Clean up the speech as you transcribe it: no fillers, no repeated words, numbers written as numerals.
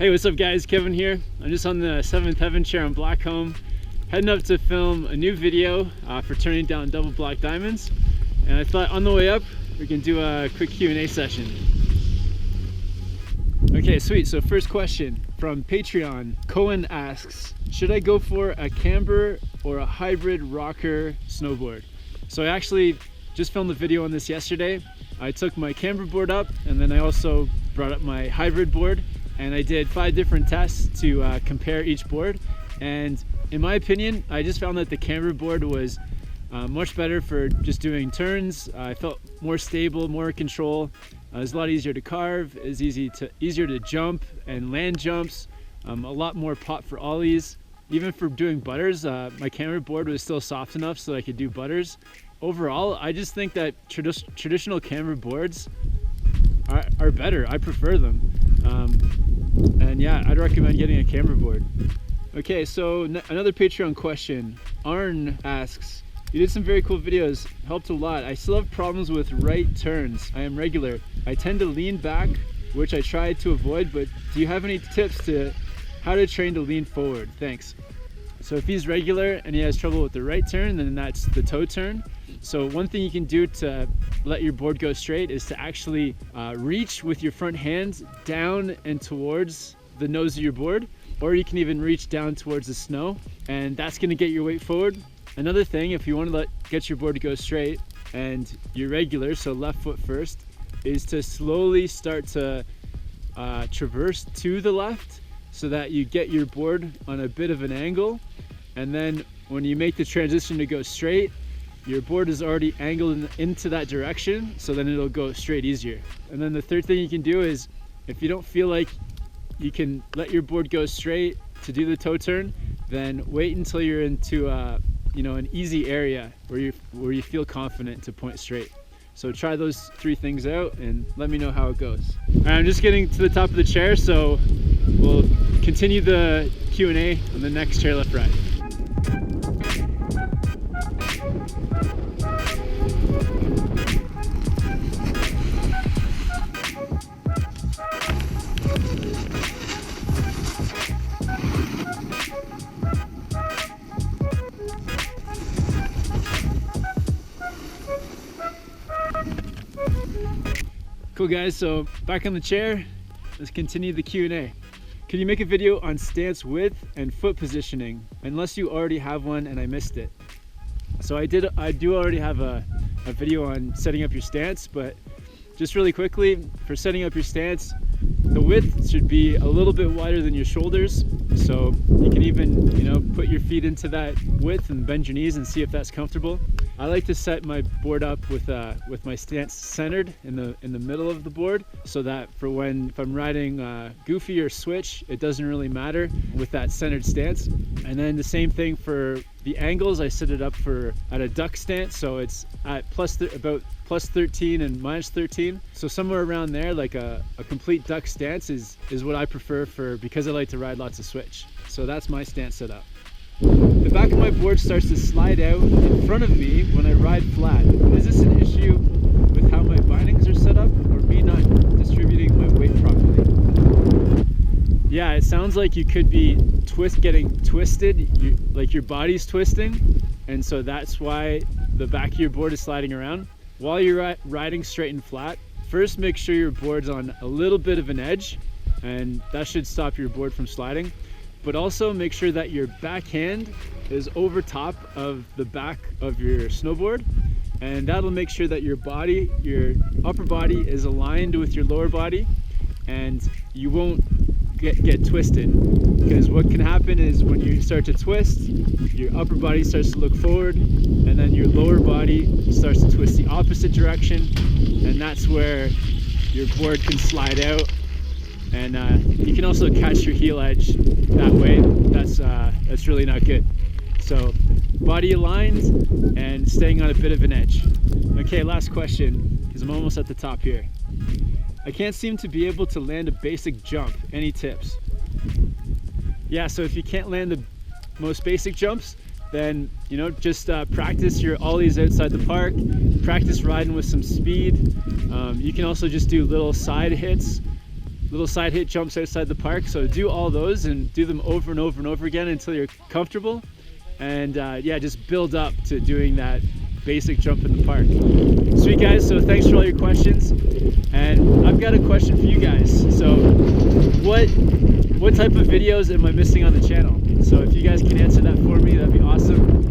Hey, what's up guys, Kevin here. I'm just on the 7th Heaven chair on Blackcomb, heading up to film a new video for turning down double black diamonds. And I thought on the way up, we can do a quick Q&A session. Okay, sweet. So first question from Patreon. Cohen asks, should I go for a camber or a hybrid rocker snowboard? So I actually just filmed a video on this yesterday. I took my camber board up and then I also brought up my hybrid board. And I did 5 different tests to compare each board. And in my opinion, I just found that the camber board was much better for just doing turns. I felt more stable, more control. It was a lot easier to carve. It was easier to jump and land jumps. A lot more pop for ollies. Even for doing butters, my camber board was still soft enough so I could do butters. Overall, I just think that traditional camber boards are better. I prefer them. And yeah, I'd recommend getting a camber board. Okay, so another Patreon question. Arn asks, you did some very cool videos, helped a lot. I still have problems with right turns. I am regular. I tend to lean back, which I try to avoid, but do you have any tips to how to train to lean forward? Thanks. So if he's regular and he has trouble with the right turn, then that's the toe turn. So one thing you can do to let your board go straight is to actually reach with your front hand down and towards the nose of your board, or you can even reach down towards the snow, and that's going to get your weight forward. Another thing, if you want to get your board to go straight and you're regular, so left foot first, is to slowly start to traverse to the left so that you get your board on a bit of an angle, and then when you make the transition to go straight, your board is already angled into that direction, so then it'll go straight easier. And then the third thing you can do is, if you don't feel like you can let your board go straight to do the toe turn, then wait until you're into an easy area where you feel confident to point straight. So try those 3 things out and let me know how it goes. All right, I'm just getting to the top of the chair, so we'll continue the Q&A on the next chairlift ride. Cool guys, so back on the chair, let's continue the Q&A. Can you make a video on stance width and foot positioning, unless you already have one and I missed it? So I do already have a video on setting up your stance, but just really quickly, for setting up your stance, the width should be a little bit wider than your shoulders. So you can even, put your feet into that width and bend your knees and see if that's comfortable. I like to set my board up with my stance centered in the middle of the board, so that if I'm riding goofy or switch, it doesn't really matter with that centered stance. And then the same thing for the angles. I set it up at a duck stance, so it's at about plus 13 and minus 13. So somewhere around there, like a complete duck stance is what I prefer because I like to ride lots of switch. So that's my stance setup. The back of my board starts to slide out in front of me when I ride flat. Is this an issue with how my bindings are set up, or me not distributing my weight properly? Yeah, it sounds like you could be getting twisted, like your body's twisting, and so that's why the back of your board is sliding around. While you're riding straight and flat, first make sure your board's on a little bit of an edge, and that should stop your board from sliding. But also make sure that your backhand is over top of the back of your snowboard, and that'll make sure that your upper body is aligned with your lower body, and you won't get twisted. Because what can happen is when you start to twist, your upper body starts to look forward, and then your lower body starts to twist the opposite direction, and that's where your board can slide out. And you can also catch your heel edge that way. That's really not good. So body aligned and staying on a bit of an edge. Okay, last question, because I'm almost at the top here. I can't seem to be able to land a basic jump. Any tips? Yeah, so if you can't land the most basic jumps, then just practice your ollies outside the park, practice riding with some speed. You can also just do little side hits little side hit jumps outside the park. So do all those and do them over and over and over again until you're comfortable. And yeah, just build up to doing that basic jump in the park. Sweet guys, so thanks for all your questions. And I've got a question for you guys. So what type of videos am I missing on the channel? So if you guys can answer that for me, that'd be awesome.